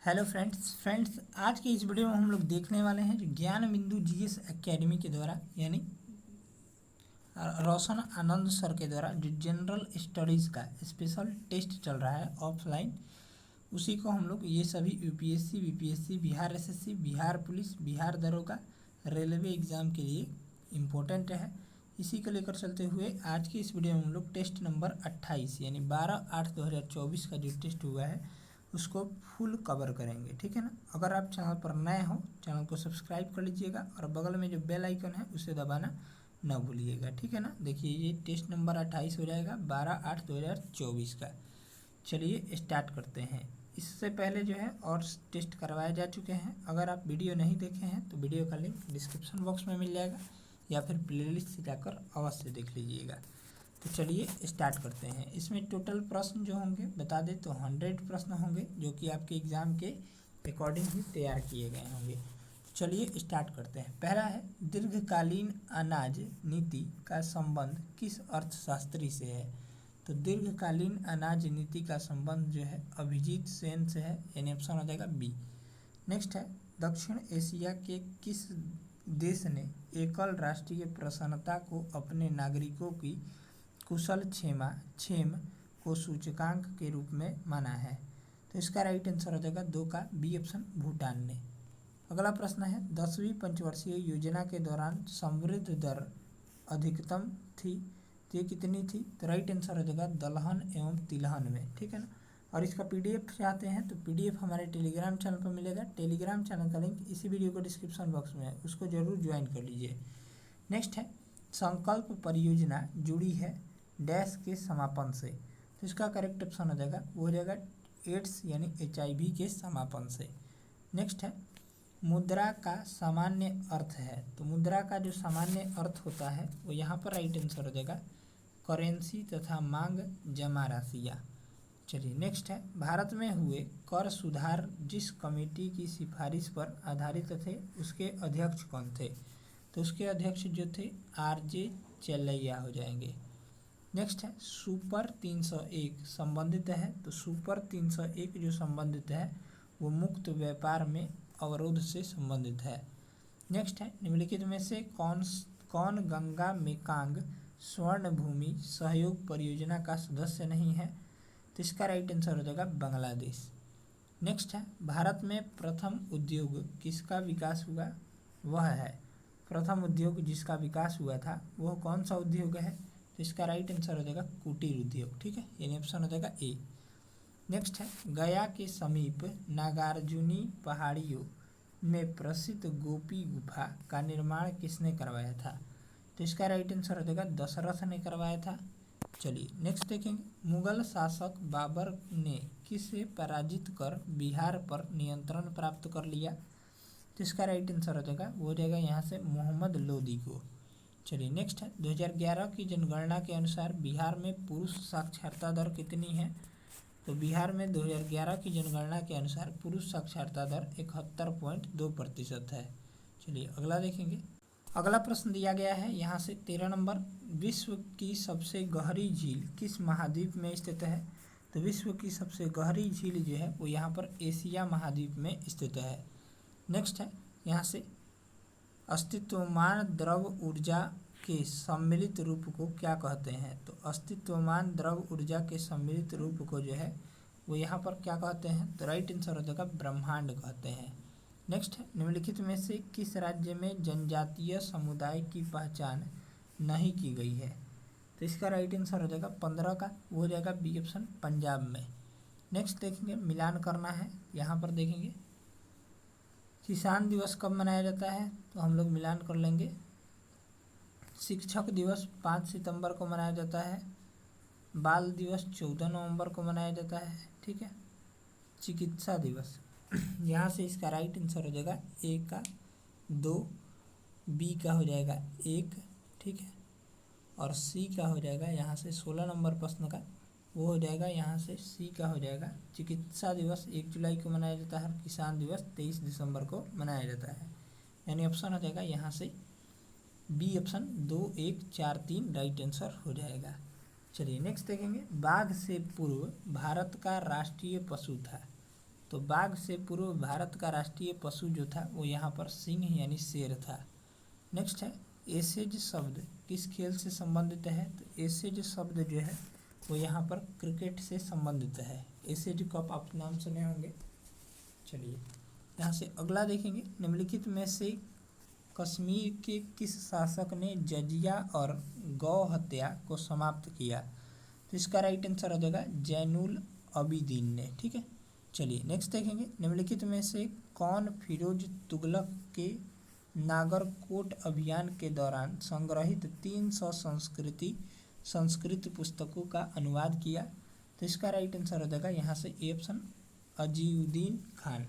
Hello friends आज की इस वीडियो में हम लोग देखने वाले हैं जो ज्ञान बिंदु जीएस एकेडमी के द्वारा यानी रोशन आनंद सर के द्वारा जो जनरल स्टडीज़ का स्पेशल टेस्ट चल रहा है ऑफलाइन, उसी को हम लोग ये सभी UPSC BPSC Bihar SSC Bihar police Bihar दरोगा रेलवे एग्ज़ाम के लिए इम्पोर्टेंट है। इसी को लेकर चलते हुए आज की इस वीडियो में हम लोग टेस्ट नंबर 28 यानी 12/8/2024 का जो टेस्ट हुआ है उसको फुल कवर करेंगे, ठीक है ना। अगर आप चैनल पर नए हो चैनल को सब्सक्राइब कर लीजिएगा और बगल में जो बेल आइकन है उसे दबाना ना भूलिएगा, ठीक है ना। देखिए ये टेस्ट नंबर 28 हो जाएगा 12/8/2024 का। चलिए स्टार्ट करते हैं। इससे पहले जो है और टेस्ट करवाए जा चुके हैं, अगर आप वीडियो नहीं देखे हैं तो वीडियो का लिंक डिस्क्रिप्शन बॉक्स में मिल जाएगा या फिर प्लेलिस्ट से जाकर अवश्य देख लीजिएगा। तो चलिए स्टार्ट करते हैं। इसमें टोटल प्रश्न जो होंगे बता दें तो 100 प्रश्न होंगे जो कि आपके एग्ज़ाम के अकॉर्डिंग ही तैयार किए गए होंगे। तो चलिए स्टार्ट करते हैं। पहला है दीर्घकालीन अनाज नीति का संबंध किस अर्थशास्त्री से है। तो दीर्घकालीन अनाज नीति का संबंध जो है अभिजीत सेन से है, यानी ऑप्शन हो जाएगा बी। नेक्स्ट है दक्षिण एशिया के किस देश ने एकल राष्ट्रीय प्रसन्नता को अपने नागरिकों की कुशल क्षेम को सूचकांक के रूप में माना है। तो इसका राइट आंसर हो जाएगा 2 का बी ऑप्शन भूटान ने। अगला प्रश्न है 10वीं पंचवर्षीय योजना के दौरान समृद्ध दर अधिकतम थी, तो ये कितनी थी। तो राइट आंसर हो जाएगा दलहन एवं तिलहन में, ठीक है ना। और इसका पीडीएफ चाहते हैं तो पीडीएफ हमारे टेलीग्राम चैनल पर मिलेगा। टेलीग्राम चैनल का लिंक इसी वीडियो को डिस्क्रिप्शन बॉक्स में है, उसको जरूर ज्वाइन कर लीजिए। नेक्स्ट है संकल्प परियोजना जुड़ी है डैश के समापन से। तो इसका करेक्ट ऑप्शन हो जाएगा वो हो जाएगा एड्स यानी HIV के समापन से। नेक्स्ट है मुद्रा का सामान्य अर्थ है। तो मुद्रा का जो सामान्य अर्थ होता है वो यहाँ पर राइट आंसर हो जाएगा करेंसी तथा मांग जमा राशियाँ। चलिए नेक्स्ट है भारत में हुए कर सुधार जिस कमेटी की सिफारिश पर आधारित थे उसके अध्यक्ष कौन थे। तो उसके अध्यक्ष जो थे RJ चेल्लैया हो जाएंगे। नेक्स्ट है सुपर 301 संबंधित है। तो सुपर 301 जो संबंधित है वो मुक्त व्यापार में अवरोध से संबंधित है। नेक्स्ट है निम्नलिखित में से कौन गंगा मेकांग स्वर्ण भूमि सहयोग परियोजना का सदस्य नहीं है। तो इसका राइट आंसर हो जाएगा बांग्लादेश। नेक्स्ट है भारत में प्रथम उद्योग किसका विकास हुआ। वह है प्रथम उद्योग जिसका विकास हुआ था वह कौन सा उद्योग है। तो इसका राइट आंसर हो जाएगा कुटीर उद्योग, ठीक है, यानी ऑप्शन हो जाएगा ए। नेक्स्ट है गया के समीप नागार्जुनी पहाड़ियों में प्रसिद्ध गोपी गुफा का निर्माण किसने करवाया था। तो इसका राइट आंसर हो जाएगा दशरथ ने करवाया था। चलिए नेक्स्ट देखेंगे मुगल शासक बाबर ने किसे पराजित कर बिहार पर नियंत्रण प्राप्त कर लिया। तो इसका राइट आंसर हो जाएगा वो हो जाएगा यहाँ से मोहम्मद लोदी को। चलिए नेक्स्ट है 2011 की जनगणना के अनुसार बिहार में पुरुष साक्षरता दर कितनी है। तो बिहार में 2011 की जनगणना के अनुसार पुरुष साक्षरता दर 71.2% है। चलिए अगला देखेंगे। अगला प्रश्न दिया गया है यहाँ से 13 नंबर विश्व की सबसे गहरी झील किस महाद्वीप में स्थित है। तो विश्व की सबसे गहरी झील जो है वो यहाँ पर एशिया महाद्वीप में स्थित है। नेक्स्ट है यहाँ से अस्तित्वमान द्रव ऊर्जा के सम्मिलित रूप को क्या कहते हैं। तो अस्तित्वमान द्रव ऊर्जा के सम्मिलित रूप को जो है वो यहाँ पर क्या कहते हैं। तो राइट आंसर हो जाएगा ब्रह्मांड कहते हैं। नेक्स्ट है निम्नलिखित में से किस राज्य में जनजातीय समुदाय की पहचान नहीं की गई है। तो इसका राइट आंसर हो जाएगा 15 का वो हो जाएगा बी ऑप्शन पंजाब में। नेक्स्ट देखेंगे मिलान करना है। यहाँ पर देखेंगे किसान दिवस कब मनाया जाता है। तो हम लोग मिलान कर लेंगे। शिक्षक दिवस 5 सितंबर को मनाया जाता है। बाल दिवस 14 नवंबर को मनाया जाता है, ठीक है। चिकित्सा दिवस यहाँ से इसका राइट आंसर हो जाएगा ए का 2, बी का हो जाएगा 1, ठीक है, और सी का हो जाएगा यहाँ से 16 नंबर प्रश्न का वो हो जाएगा यहाँ से सी का हो जाएगा। चिकित्सा दिवस 1 जुलाई को मनाया जाता है और किसान दिवस 23 दिसंबर को मनाया जाता है, यानी ऑप्शन हो जाएगा यहाँ से बी ऑप्शन 2, 1, 4, 3 राइट आंसर हो जाएगा। चलिए नेक्स्ट देखेंगे बाघ से पूर्व भारत का राष्ट्रीय पशु था। तो बाघ से पूर्व भारत का राष्ट्रीय पशु जो था वो यहाँ पर सिंह यानी शेर था। नेक्स्ट है एसेज शब्द किस खेल से संबंधित है? तो एसेज शब्द जो है वो यहाँ पर क्रिकेट से संबंधित है। एसेज कप आप नाम सुने होंगे। चलिए यहाँ से अगला देखेंगे, निम्नलिखित में से कश्मीर के किस शासक ने जजिया और गौ हत्या को समाप्त किया? तो इसका राइट आंसर हो जाएगा जैनुल अबिदीन ने। ठीक है, चलिए नेक्स्ट देखेंगे, निम्नलिखित में से कौन फिरोज तुगलक के नागरकोट अभियान के दौरान संग्रहित 300 संस्कृत पुस्तकों का अनुवाद किया? तो इसका राइट आंसर हो जाएगा यहाँ से ए ऑप्शन अजीउद्दीन खान।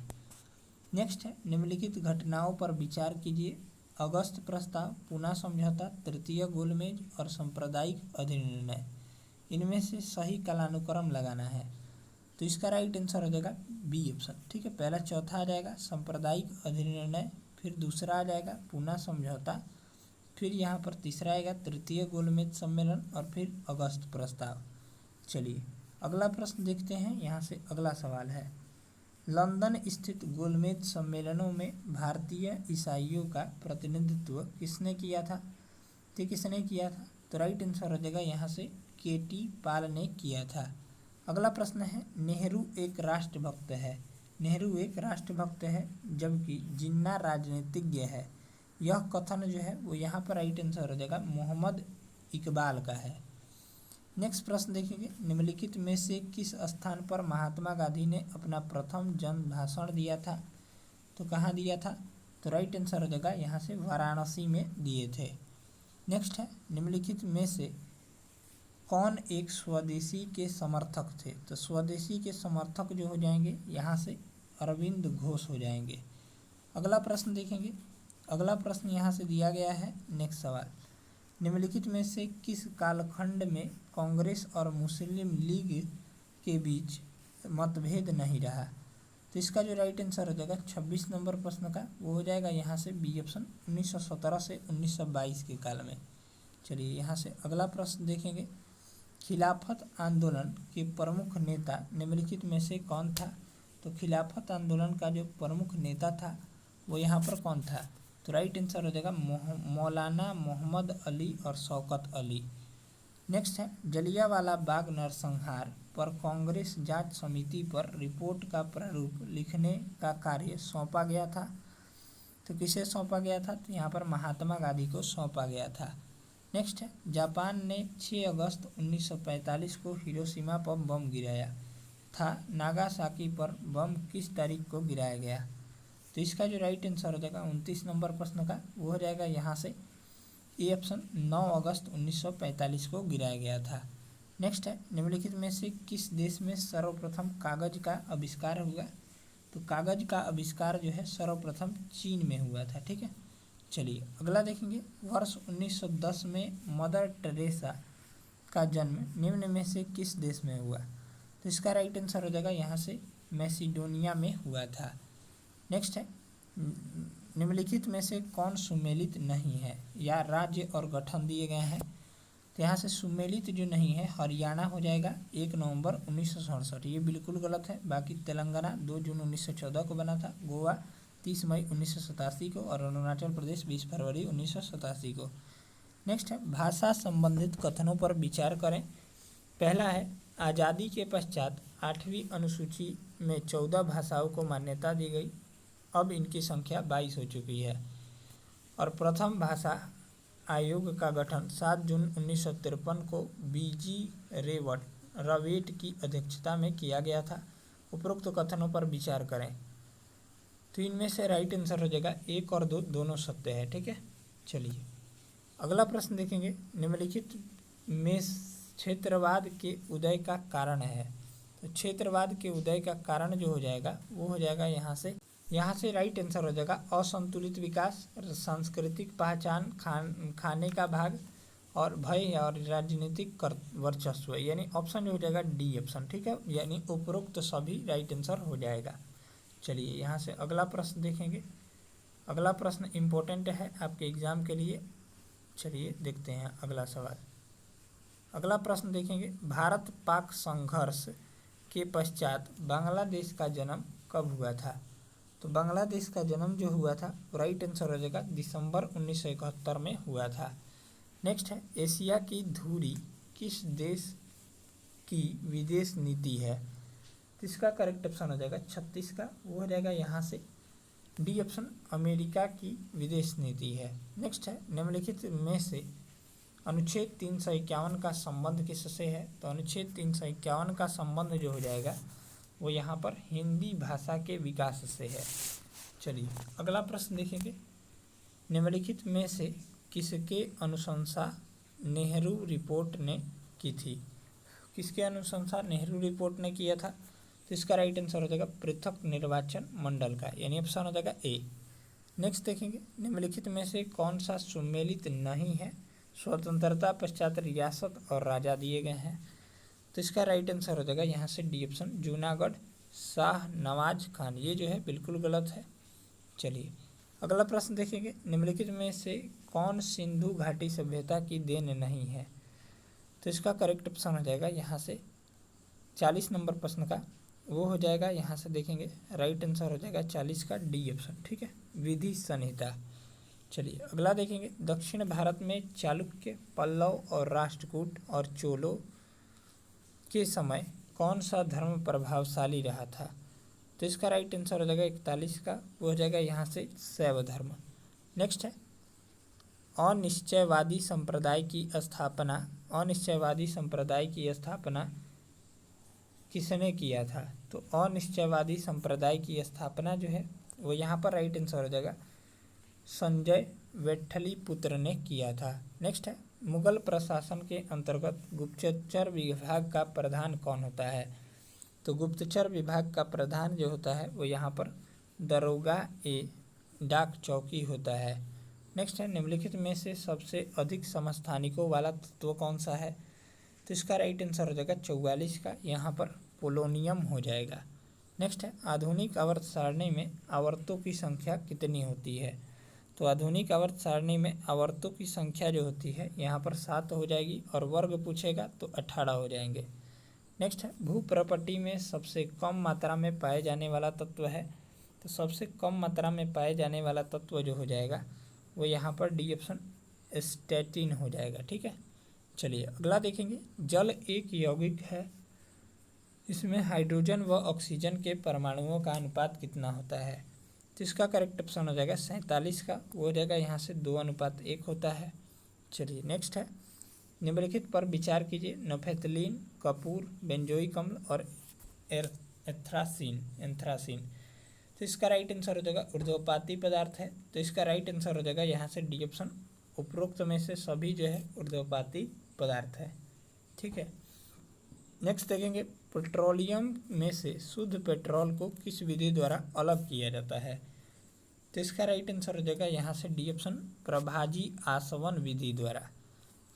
नेक्स्ट है, निम्नलिखित घटनाओं पर विचार कीजिए। अगस्त प्रस्ताव, पूना समझौता, तृतीय गोलमेज और सांप्रदायिक अधिनिर्णय, इनमें से सही कालानुक्रम लगाना है। तो इसका राइट आंसर हो जाएगा बी ऑप्शन। ठीक है, पहला चौथा आ जाएगा सांप्रदायिक अधिनिर्णय, फिर दूसरा आ जाएगा पूना समझौता, फिर यहाँ पर तीसरा आएगा तृतीय गोलमेज सम्मेलन और फिर अगस्त प्रस्ताव। चलिए अगला प्रश्न देखते हैं। यहाँ से अगला सवाल है, लंदन स्थित गोलमेज सम्मेलनों में भारतीय ईसाइयों का प्रतिनिधित्व किसने किया था? तो किसने किया था? तो राइट आंसर हो जाएगा यहाँ से केटी पाल ने किया था। अगला प्रश्न है, नेहरू एक राष्ट्रभक्त है। नेहरू एक राष्ट्रभक्त है जबकि जिन्ना राजनीतिज्ञ है। यह कथन जो है वो यहाँ पर राइट आंसर हो जाएगा मोहम्मद इकबाल का है। नेक्स्ट प्रश्न देखेंगे, निम्नलिखित में से किस स्थान पर महात्मा गांधी ने अपना प्रथम जन भाषण दिया था? तो कहाँ दिया था? तो राइट आंसर हो जाएगा यहाँ से वाराणसी में दिए थे। नेक्स्ट है, निम्नलिखित में से कौन एक स्वदेशी के समर्थक थे? तो स्वदेशी के समर्थक जो हो जाएंगे यहाँ से अरविंद घोष हो जाएंगे। अगला प्रश्न देखेंगे, अगला प्रश्न यहाँ से दिया गया है। नेक्स्ट सवाल, निम्नलिखित में से किस कालखंड में कांग्रेस और मुस्लिम लीग के बीच मतभेद नहीं रहा? तो इसका जो राइट आंसर हो जाएगा 26 नंबर प्रश्न का वो हो जाएगा यहाँ से बी ऑप्शन 1917 से 1922 के काल में। चलिए यहाँ से अगला प्रश्न देखेंगे, खिलाफत आंदोलन के प्रमुख नेता निम्नलिखित में से कौन था? तो खिलाफत आंदोलन का जो प्रमुख नेता था वो यहाँ पर कौन था? तो राइट आंसर हो जाएगा मौलाना मोहम्मद अली और शौकत अली। नेक्स्ट है, जलियांवाला बाग नरसंहार पर कांग्रेस जांच समिति पर रिपोर्ट का प्रारूप लिखने का कार्य सौंपा गया था। तो किसे सौंपा गया था? तो यहाँ पर महात्मा गांधी को सौंपा गया था। नेक्स्ट है, जापान ने 6 अगस्त 1945 को हिरोशिमा पर बम गिराया था। नागासाकी पर बम किस तारीख को गिराया गया? तो इसका जो राइट आंसर हो जाएगा 29 नंबर प्रश्न का वो हो जाएगा यहाँ से ए ऑप्शन 9 अगस्त 1945 को गिराया गया था। नेक्स्ट है, निम्नलिखित में से किस देश में सर्वप्रथम कागज का आविष्कार हुआ? तो कागज का आविष्कार जो है सर्वप्रथम चीन में हुआ था। ठीक है, चलिए अगला देखेंगे, वर्ष 1910 में मदर टेरेसा का जन्म निम्न में से किस देश में हुआ? तो इसका राइट आंसर हो जाएगा यहाँ से मैसिडोनिया में हुआ था। नेक्स्ट है, निम्नलिखित में से कौन सुमेलित नहीं है? या राज्य और गठन दिए गए हैं। तो यहाँ से सुमेलित जो नहीं है हरियाणा हो जाएगा 1 नवंबर 1967, ये बिल्कुल गलत है। बाकी तेलंगाना 2 जून 1914 को बना था, गोवा 30 मई 1987 को और अरुणाचल प्रदेश 20 फरवरी 1987 को। नेक्स्ट है, भाषा संबंधित कथनों पर विचार करें। पहला है, आज़ादी के पश्चात 8वीं अनुसूची में 14 भाषाओं को मान्यता दी गई, अब इनकी संख्या 22 हो चुकी है। और प्रथम भाषा आयोग का गठन 7 जून 1953 को बीजी रवेट की अध्यक्षता में किया गया था। उपरोक्त कथनों पर विचार करें। तो इनमें से राइट आंसर हो जाएगा 1 और 2 दोनों सत्य है। ठीक है, चलिए अगला प्रश्न देखेंगे, निम्नलिखित में क्षेत्रवाद के उदय का कारण है। तो क्षेत्रवाद के उदय का कारण जो हो जाएगा वो हो जाएगा यहाँ से राइट आंसर हो जाएगा असंतुलित विकास, सांस्कृतिक पहचान, खाने का भाग और भय और राजनीतिक वर्चस्व, यानी ऑप्शन जो हो जाएगा डी ऑप्शन। ठीक है, यानी उपरोक्त सभी राइट आंसर हो जाएगा। चलिए यहाँ से अगला प्रश्न देखेंगे। अगला प्रश्न इम्पोर्टेंट है आपके एग्जाम के लिए। चलिए देखते हैं अगला सवाल। अगला प्रश्न देखेंगे, भारत पाक संघर्ष के पश्चात बांग्लादेश का जन्म कब हुआ था? तो बांग्लादेश का जन्म जो हुआ था राइट आंसर हो जाएगा दिसंबर 1971 में हुआ था। नेक्स्ट है एशिया की धुरी किस देश की विदेश नीति है? तो इसका करेक्ट ऑप्शन हो जाएगा 36 का, वो हो जाएगा यहाँ से डी ऑप्शन अमेरिका की विदेश नीति है। नेक्स्ट है निम्नलिखित में से अनुच्छेद 351 का संबंध किससे है? तो अनुच्छेद 351 का संबंध जो हो जाएगा वो यहाँ पर हिंदी भाषा के विकास से है। चलिए अगला प्रश्न देखेंगे, निम्नलिखित में से किसके अनुशंसा नेहरू रिपोर्ट ने की थी? किसके अनुशंसा नेहरू रिपोर्ट ने किया था? तो इसका राइट आंसर हो जाएगा पृथक निर्वाचन मंडल का, यानी ऑप्शन हो जाएगा ए। नेक्स्ट देखेंगे, निम्नलिखित में से कौन सा सुमेलित नहीं है? स्वतंत्रता पश्चात रियासत और राजा दिए गए हैं। तो इसका राइट आंसर हो जाएगा यहाँ से डी ऑप्शन जूनागढ़ शाह नवाज खान, ये जो है बिल्कुल गलत है। चलिए अगला प्रश्न देखेंगे, निम्नलिखित में से कौन सिंधु घाटी सभ्यता की देन नहीं है? तो इसका करेक्ट ऑप्शन हो जाएगा यहाँ से 40 नंबर प्रश्न का, वो हो जाएगा यहाँ से देखेंगे राइट आंसर हो जाएगा 40 का डी ऑप्शन, ठीक है, विधि संहिता। चलिए अगला देखेंगे, दक्षिण भारत में चालुक्य, पल्लव और राष्ट्रकूट और चोलों के समय कौन सा धर्म प्रभावशाली रहा था? तो इसका राइट आंसर हो जाएगा 41 का, वो हो जाएगा यहाँ से शैव धर्म। नेक्स्ट है अनिश्चयवादी संप्रदाय की स्थापना, अनिश्चयवादी संप्रदाय की स्थापना किसने किया था? तो अनिश्चयवादी संप्रदाय की स्थापना जो है वो यहाँ पर राइट आंसर हो जाएगा संजय वेठली-पुत्र ने किया था। नेक्स्ट है मुगल प्रशासन के अंतर्गत गुप्तचर विभाग का प्रधान कौन होता है? तो गुप्तचर विभाग का प्रधान जो होता है वो यहाँ पर दरोगा ए डाक चौकी होता है। नेक्स्ट है निम्नलिखित में से सबसे अधिक समस्थानिकों वाला तत्व कौन सा है? तो इसका राइट आंसर हो जाएगा 44 का, यहाँ पर पोलोनियम हो जाएगा। नेक्स्ट है आधुनिक आवर्त सारणी में आवर्तों की संख्या कितनी होती है? तो आधुनिक आवर्त सारणी में आवर्तों की संख्या जो होती है यहाँ पर 7 हो जाएगी, और वर्ग पूछेगा तो 18 हो जाएंगे। नेक्स्ट है भूप्रपट्टी में सबसे कम मात्रा में पाए जाने वाला तत्व है? तो सबसे कम मात्रा में पाए जाने वाला तत्व जो हो जाएगा वो यहाँ पर डी ऑप्शन स्टैटिन हो जाएगा, ठीक है। चलिए अगला देखेंगे, जल एक यौगिक है, इसमें हाइड्रोजन व ऑक्सीजन के परमाणुओं का अनुपात कितना होता है? तो इसका करेक्ट ऑप्शन हो जाएगा 47 का, वो हो जाएगा यहाँ से 2:1 होता है। चलिए नेक्स्ट है निम्नलिखित पर विचार कीजिए, नफेतलीन, कपूर, बेंजोइक अम्ल और एंथ्रासीन। तो इसका राइट आंसर हो जाएगा ऊर्ध्वपाती पदार्थ है, तो इसका राइट आंसर हो जाएगा यहाँ से डी ऑप्शन उपरोक्त में से सभी जो है ऊर्ध्वपाती पदार्थ है, ठीक है। नेक्स्ट देखेंगे, पेट्रोलियम में से शुद्ध पेट्रोल को किस विधि द्वारा अलग किया जाता है? तो इसका राइट आंसर हो जाएगा यहाँ से डी ऑप्शन प्रभाजी आसवन विधि द्वारा।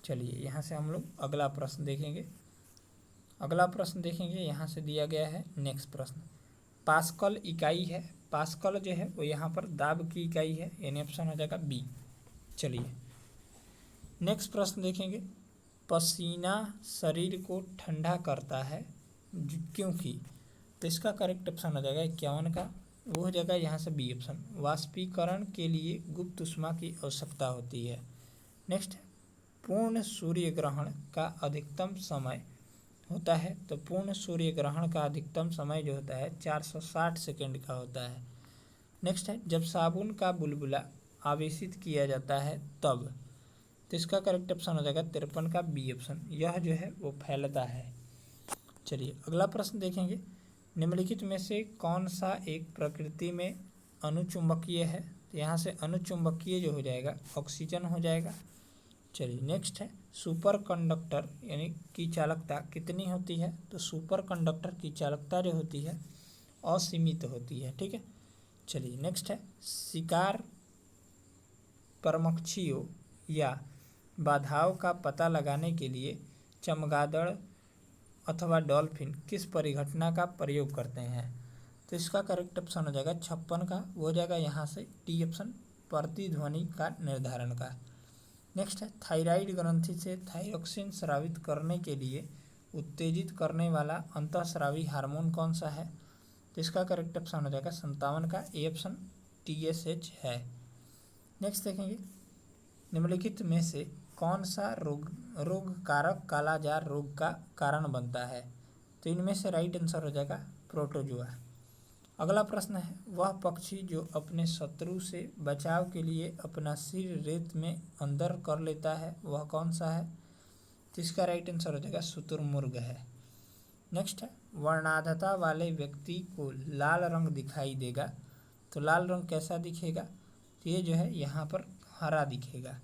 चलिए यहाँ से हम लोग अगला प्रश्न देखेंगे। अगला प्रश्न देखेंगे यहाँ से दिया गया है नेक्स्ट प्रश्न, पास्कल इकाई है, पास्कल जो है वो यहाँ पर दाब की इकाई है, यानी ऑप्शन हो जाएगा बी। चलिए नेक्स्ट प्रश्न देखेंगे, पसीना शरीर को ठंडा करता है क्योंकि? तो इसका करेक्ट ऑप्शन हो जाएगा 51 का, वो हो जाएगा यहाँ से बी ऑप्शन, वाष्पीकरण के लिए गुप्त ऊष्मा की आवश्यकता होती है। नेक्स्ट पूर्ण सूर्य ग्रहण का अधिकतम समय होता है, तो पूर्ण सूर्य ग्रहण का अधिकतम समय जो होता है 460 सेकेंड का होता है। नेक्स्ट है जब साबुन का बुलबुला आवेशित किया जाता है तब? तो इसका करेक्ट ऑप्शन हो जाएगा 53 का बी ऑप्शन, यह जो है वो फैलता है। चलिए अगला प्रश्न देखेंगे, निम्नलिखित में से कौन सा एक प्रकृति में अनुचुंबकीय है? तो यहाँ से अनुचुंबकीय जो हो जाएगा ऑक्सीजन हो जाएगा। चलिए नेक्स्ट है सुपर कंडक्टर यानी की चालकता कितनी होती है? तो सुपर कंडक्टर की चालकता जो होती है असीमित होती है, ठीक है। चलिए नेक्स्ट है शिकार परमक्षियों या बाधाओं का पता लगाने के लिए चमगादड़ अथवा डॉल्फिन किस परिघटना का प्रयोग करते हैं? तो इसका करेक्ट ऑप्शन हो जाएगा 56 का, वो हो जाएगा यहाँ से टी ऑप्शन प्रतिध्वनि का निर्धारण का। नेक्स्ट है थायराइड ग्रंथि से थायरोक्सिन स्रावित करने के लिए उत्तेजित करने वाला अंतःस्रावी हार्मोन कौन सा है? तो इसका करेक्ट ऑप्शन हो जाएगा 57 का ए ऑप्शन TSH है। नेक्स्ट देखेंगे, निम्नलिखित में से कौन सा रोग कारक कालाजार रोग का कारण बनता है? तो इनमें से राइट आंसर हो जाएगा प्रोटोजुआ। अगला प्रश्न है, वह पक्षी जो अपने शत्रु से बचाव के लिए अपना सिर रेत में अंदर कर लेता है वह कौन सा है? तो इसका राइट आंसर हो जाएगा शुतुरमुर्ग है। नेक्स्ट है, वर्णांधता वाले व्यक्ति को लाल रंग दिखाई देगा, तो लाल रंग कैसा दिखेगा? तो ये जो है यहाँ पर हरा दिखेगा।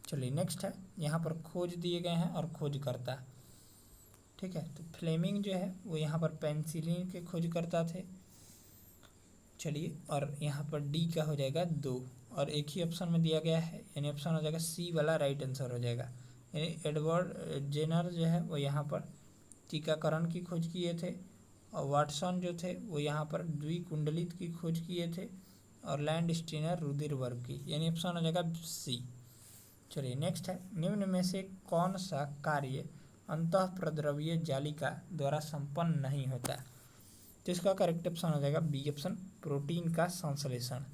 चलिए नेक्स्ट है, यहाँ पर खोज दिए गए हैं और खोजकर्ता, ठीक है। तो फ्लेमिंग जो है वो यहाँ पर पेंसिलिन के खोजकर्ता थे। चलिए, और यहाँ पर डी का हो जाएगा 2 और एक ही ऑप्शन में दिया गया है, यानी ऑप्शन हो जाएगा सी वाला राइट आंसर हो जाएगा। यानी एडवर्ड जेनर जो है वो यहाँ पर टीकाकरण की खोज किए थे, और वाटसन जो थे वो यहाँ पर द्विकुंडलित की खोज किए थे, और लैंड स्टीनर रुधिर वर्ग की, यानी ऑप्शन हो जाएगा सी। चलिए नेक्स्ट है, निम्न में से कौन सा कार्य अंतःप्रद्रव्य जालिका द्वारा संपन्न नहीं होता? तो इसका करेक्ट ऑप्शन हो जाएगा बी ऑप्शन प्रोटीन का संश्लेषण।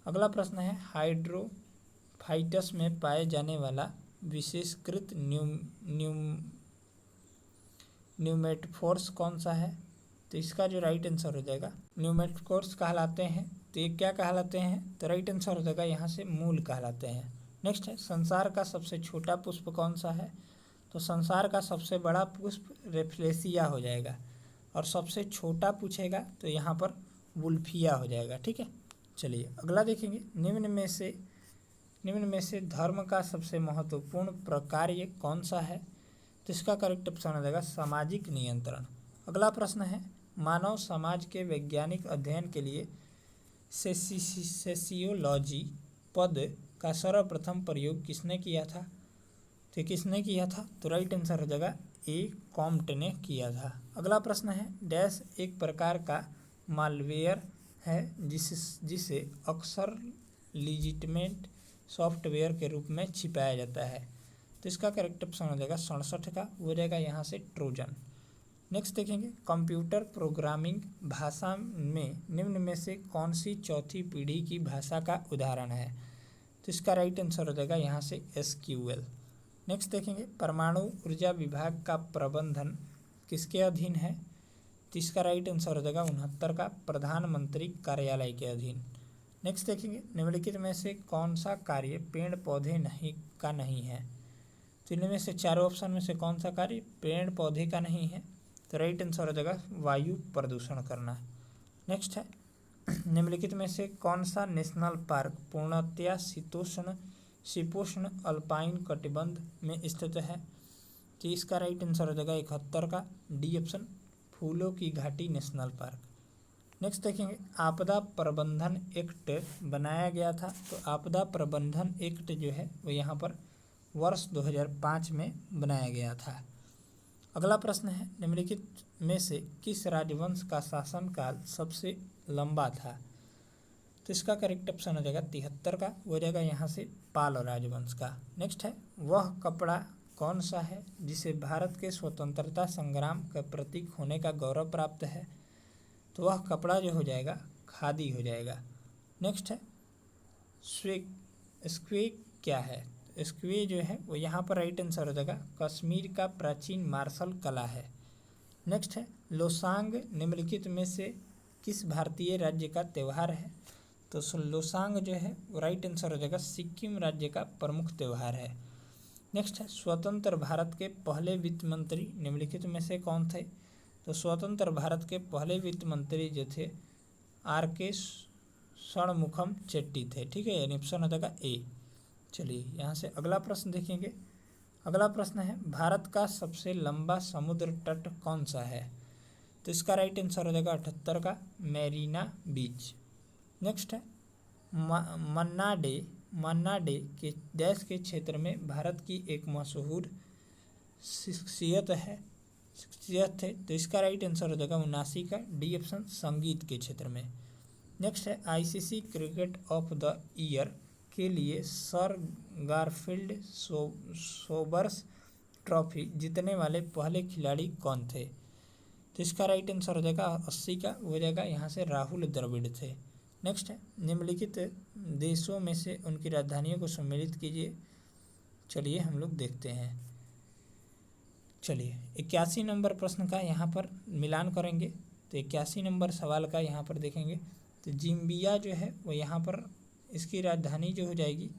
अगला प्रश्न है, हाइड्रोफाइटस में पाए जाने वाला विशेषकृत न्यूमेटोफोर्स कौन सा है? तो इसका जो राइट आंसर हो जाएगा, न्यूमेटोफोर्स कहलाते हैं। तो ये क्या कहलाते हैं? तो राइट आंसर हो जाएगा यहाँ से मूल कहलाते हैं। नेक्स्ट है, संसार का सबसे छोटा पुष्प कौन सा है? तो संसार का सबसे बड़ा पुष्प रेफ्लेसिया हो जाएगा, और सबसे छोटा पूछेगा तो यहाँ पर वुल्फिया हो जाएगा, ठीक है। चलिए अगला देखेंगे, निम्न में से धर्म का सबसे महत्वपूर्ण प्रकार्य कौन सा है? तो इसका करेक्ट ऑप्शन हो जाएगा सामाजिक नियंत्रण। अगला प्रश्न है, मानव समाज के वैज्ञानिक अध्ययन के लिए सोशियोलॉजी पद का सर्वप्रथम प्रयोग किसने किया था? तो किसने किया था? तो राइट आंसर हो जाएगा ए कॉम्ट ने किया था। अगला प्रश्न है, डैश एक प्रकार का मालवेयर है जिसे अक्सर लीजिटमेट सॉफ्टवेयर के रूप में छिपाया जाता है। तो इसका करेक्ट ऑप्शन हो जाएगा 67 का, हो जाएगा यहाँ से ट्रोजन। नेक्स्ट देखेंगे, कंप्यूटर प्रोग्रामिंग भाषा में निम्न में से कौन सी चौथी पीढ़ी की भाषा का उदाहरण है? तो इसका राइट आंसर हो जाएगा यहाँ से SQL। नेक्स्ट देखेंगे, परमाणु ऊर्जा विभाग का प्रबंधन किसके अधीन है? तो इसका राइट आंसर हो जाएगा 69 का, प्रधानमंत्री कार्यालय के अधीन। नेक्स्ट देखेंगे, निम्नलिखित में से कौन सा कार्य पेड़ पौधे नहीं है? तो इनमें से चारों ऑप्शन में से कौन सा कार्य पेड़ पौधे का नहीं है? तो राइट आंसर हो जाएगा वायु प्रदूषण करना। नेक्स्ट है, निम्नलिखित में से कौन सा नेशनल पार्क पूर्णतया शीतोष्ण अल्पाइन कटिबंध में स्थित है? तो इसका राइट आंसर हो जाएगा 71 का, डी ऑप्शन फूलों की घाटी नेशनल पार्क। नेक्स्ट देखेंगे, आपदा प्रबंधन एक्ट बनाया गया था। तो आपदा प्रबंधन एक्ट जो है वो यहाँ पर वर्ष 2005 में बनाया गया था। अगला प्रश्न है, निम्नलिखित में से किस राजवंश का शासनकाल सबसे लंबा था? तो इसका करेक्ट ऑप्शन हो जाएगा 73 का, हो जाएगा यहाँ से पाल राजवंश का। नेक्स्ट है, वह कपड़ा कौन सा है जिसे भारत के स्वतंत्रता संग्राम का प्रतीक होने का गौरव प्राप्त है? तो वह कपड़ा जो हो जाएगा खादी हो जाएगा। नेक्स्ट है, स्क्वे क्या है? स्क्वे जो है वो यहाँ पर राइट आंसर हो जाएगा कश्मीर का प्राचीन मार्शल कला है। नेक्स्ट है, लोसांग निम्नलिखित में से किस भारतीय राज्य का त्यौहार है? तो लोसांग जो है वो राइट आंसर हो जाएगा सिक्किम राज्य का प्रमुख त्यौहार है। नेक्स्ट है, स्वतंत्र भारत के पहले वित्त मंत्री निम्नलिखित में से कौन थे? तो स्वतंत्र भारत के पहले वित्त मंत्री जो थे RK षणमुखम चेट्टी थे, ठीक है, यानी ऑप्शन हो जाएगा ए। चलिए यहाँ से अगला प्रश्न देखेंगे। अगला प्रश्न है, भारत का सबसे लंबा समुद्र तट कौन सा है? तो इसका राइट आंसर हो जाएगा 78 का, मैरीना बीच। नेक्स्ट है, मन्ना डे के देश के क्षेत्र में भारत की एक मशहूर शख्सियत है। तो इसका राइट आंसर हो जाएगा 79 का, डी ऑप्शन संगीत के क्षेत्र में। नेक्स्ट है, ICC cricket of the year के लिए सर गारफील्ड सोबर्स ट्रॉफी जीतने वाले पहले खिलाड़ी कौन थे? तो इसका राइट आंसर हो जाएगा 80 का, वो हो जाएगा यहाँ से राहुल द्रविड़ थे। नेक्स्ट है निम्नलिखित देशों में से उनकी राजधानियों को सम्मिलित कीजिए। चलिए हम लोग देखते हैं। चलिए 81 नंबर प्रश्न का यहाँ पर मिलान करेंगे। तो 81 नंबर सवाल का यहाँ पर देखेंगे तो जिम्बिया जो है वो यहाँ पर इसकी राजधानी जो हो जाएगी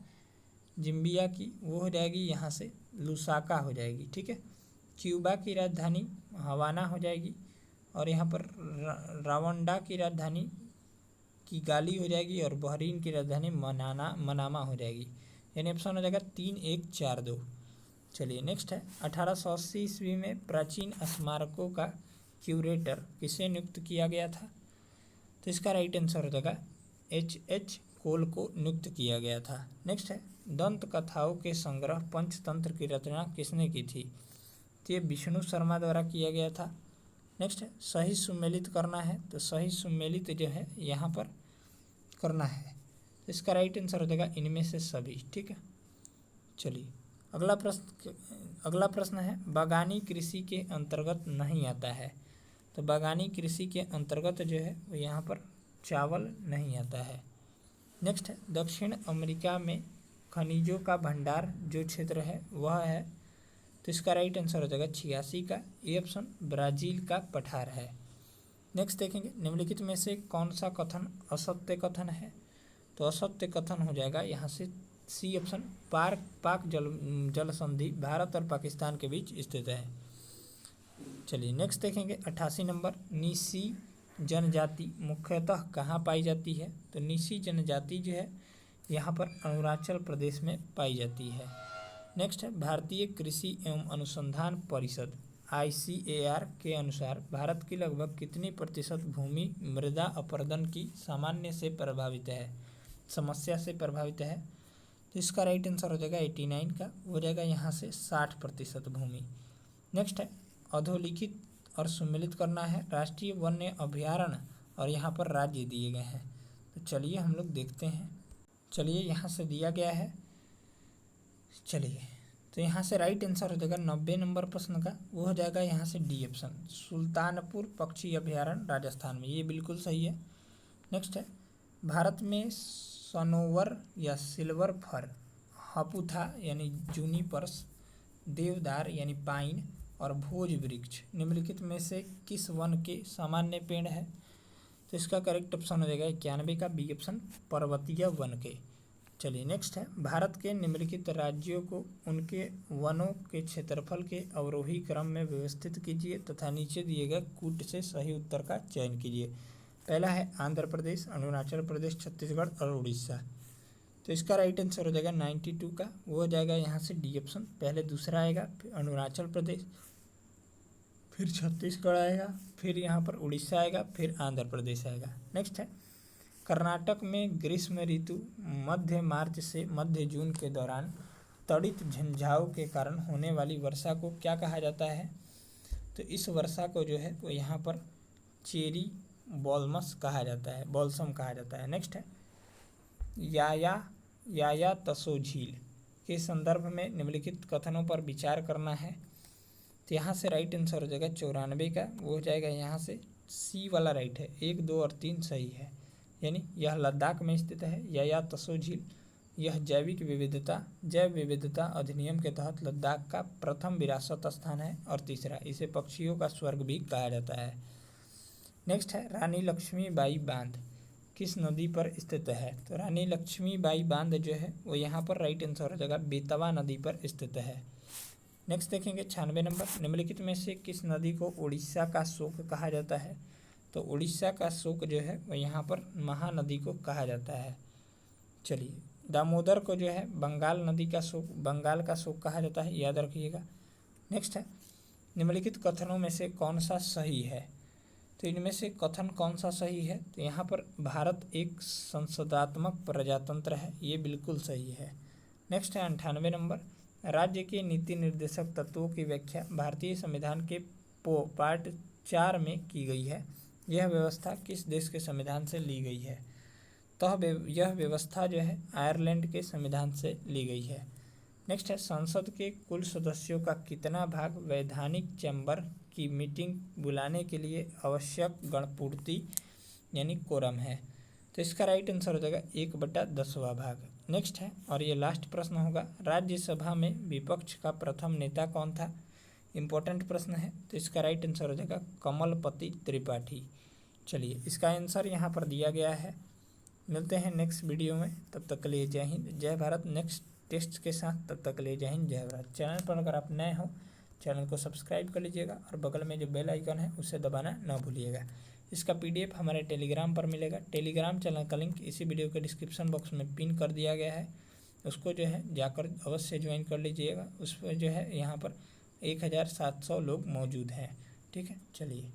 जिम्बिया की, वो हो जाएगी यहाँ से लुसाका हो जाएगी, ठीक है। क्यूबा की राजधानी हवाना हो जाएगी और यहाँ पर रावंडा की राजधानी की गाली हो जाएगी और बहरीन की राजधानी मनामा हो जाएगी। यानी ऑप्शन हो जाएगा 3, 1, 4, 2। चलिए नेक्स्ट है 1880 ईस्वी में प्राचीन स्मारकों का क्यूरेटर किसे नियुक्त किया गया था। तो इसका राइट आंसर हो जाएगा H. कोल को नियुक्त किया गया था। नेक्स्ट है दंत कथाओं के संग्रह पंचतंत्र की रचना किसने की थी। तो ये विष्णु शर्मा द्वारा किया गया था। नेक्स्ट है सही सुमेलित करना है। तो सही सुमेलित जो है यहाँ पर करना है। तो इसका राइट आंसर हो जाएगा इनमें से सभी, ठीक है। चलिए अगला प्रश्न है बागानी कृषि के अंतर्गत नहीं आता है। तो बागानी कृषि के अंतर्गत जो है वो यहाँ पर चावल नहीं आता है। नेक्स्ट है दक्षिण अमेरिका में खनिजों का भंडार जो क्षेत्र है वह है। तो इसका राइट आंसर हो जाएगा 86 का, ये ऑप्शन ब्राज़ील का पठार है। नेक्स्ट देखेंगे निम्नलिखित में से कौन सा कथन असत्य कथन है। तो असत्य कथन हो जाएगा यहाँ से सी ऑप्शन पाक जल संधि भारत और पाकिस्तान के बीच स्थित है। चलिए नेक्स्ट देखेंगे 88 नंबर नीसी जनजाति मुख्यतः कहाँ पाई जाती है। तो नीसी जनजाति जो है यहाँ पर अरुणाचल प्रदेश में पाई जाती है। नेक्स्ट है भारतीय कृषि एवं अनुसंधान परिषद ICAR के अनुसार भारत की लगभग कितनी प्रतिशत भूमि मृदा अपरदन की समस्या से प्रभावित है। तो इसका राइट आंसर हो जाएगा 89 का, हो जाएगा यहाँ से 60% भूमि। नेक्स्ट है अधोलिखित और सम्मिलित करना है। राष्ट्रीय वन्य अभयारण्य और यहाँ पर राज्य दिए गए हैं। तो चलिए हम लोग देखते हैं। चलिए यहाँ से दिया गया है। चलिए तो यहाँ से राइट आंसर हो जाएगा 90 नंबर प्रश्न का, वो हो जाएगा यहाँ से डी ऑप्शन सुल्तानपुर पक्षी अभयारण्य राजस्थान में, ये बिल्कुल सही है। नेक्स्ट है भारत में सनोवर या सिल्वर फर, हपुथा यानी जूनिपर्स, देवदार यानी पाइन और भोज वृक्ष निम्नलिखित में से किस वन के सामान्य पेड़ है। तो इसका करेक्ट ऑप्शन हो जाएगा 91 का, बी ऑप्शन पर्वतीय वन के। चलिए नेक्स्ट है भारत के निम्नलिखित राज्यों को उनके वनों के क्षेत्रफल के अवरोही क्रम में व्यवस्थित कीजिए तथा नीचे दिए गए कूट से सही उत्तर का चयन कीजिए। पहला है आंध्र प्रदेश, अरुणाचल प्रदेश, छत्तीसगढ़ और उड़ीसा। तो इसका राइट आंसर हो जाएगा 92 का, वो हो जाएगा यहाँ से डी ऑप्शन। पहले दूसरा आएगा, फिर अरुणाचल प्रदेश, फिर छत्तीसगढ़ आएगा, फिर यहाँ पर उड़ीसा आएगा, फिर आंध्र प्रदेश आएगा। नेक्स्ट है कर्नाटक में ग्रीष्म ऋतु मध्य मार्च से मध्य जून के दौरान तड़ित झंझाव के कारण होने वाली वर्षा को क्या कहा जाता है। तो इस वर्षा को जो है वो यहाँ पर चेरी बॉल्मस कहा जाता है, बॉल्सम कहा जाता है। नेक्स्ट है याया तसो झील के संदर्भ में निम्नलिखित कथनों पर विचार करना है। तो यहाँ से राइट आंसर हो जाएगा 94 का, वो हो जाएगा यहाँ से सी वाला राइट है, 1, 2 और 3 सही है। यानी यह लद्दाख में स्थित है याया तसो झील। यह जैव विविधता अधिनियम के तहत लद्दाख का प्रथम विरासत स्थान है। और तीसरा, इसे पक्षियों का स्वर्ग भी कहा जाता है। नेक्स्ट है रानी लक्ष्मीबाई बांध किस नदी पर स्थित है। तो रानी लक्ष्मीबाई बांध जो है वो यहाँ पर राइट आंसर हो जाएगा बेतवा नदी पर स्थित है। नेक्स्ट देखेंगे 96 नंबर निम्नलिखित में से किस नदी को उड़ीसा का शोक कहा जाता है। तो उड़ीसा का शोक जो है वो यहाँ पर महानदी को कहा जाता है। चलिए दामोदर को जो है बंगाल का शोक कहा जाता है, याद रखिएगा। नेक्स्ट है निम्नलिखित कथनों में से कौन सा सही है। तो इनमें से कथन कौन सा सही है। तो यहाँ पर भारत एक संसदात्मक प्रजातंत्र है, ये बिल्कुल सही है। नेक्स्ट है 98 नंबर राज्य के नीति निर्देशक तत्वों की व्याख्या भारतीय संविधान के पार्ट 4 में की गई है। यह व्यवस्था किस देश के संविधान से ली गई है। तो यह व्यवस्था जो है आयरलैंड के संविधान से ली गई है। नेक्स्ट है संसद के कुल सदस्यों का कितना भाग वैधानिक चैम्बर की मीटिंग बुलाने के लिए आवश्यक गणपूर्ति यानी कोरम है। तो इसका राइट आंसर हो जाएगा 1/10वां भाग। नेक्स्ट है और ये लास्ट प्रश्न होगा, राज्यसभा में विपक्ष का प्रथम नेता कौन था? इम्पोर्टेंट प्रश्न है। तो इसका राइट आंसर हो जाएगा कमलपति त्रिपाठी। चलिए इसका आंसर यहाँ पर दिया गया है। मिलते हैं नेक्स्ट वीडियो में, तब तक के लिए जय हिंद जय भारत नेक्स्ट टेस्ट के साथ। तब तक के लिए जय हिंद जय भारत। चैनल पर अगर आप नए हो चैनल को सब्सक्राइब कर लीजिएगा और बगल में जो बेल आइकन है उसे दबाना ना भूलिएगा। इसका PDF हमारे टेलीग्राम पर मिलेगा। टेलीग्राम चैनल का लिंक इसी वीडियो के डिस्क्रिप्शन बॉक्स में पिन कर दिया गया है, उसको जो है जाकर अवश्य ज्वाइन कर लीजिएगा। उस पर जो है यहाँ पर 1700 लोग मौजूद हैं। ठीक है, चलिए।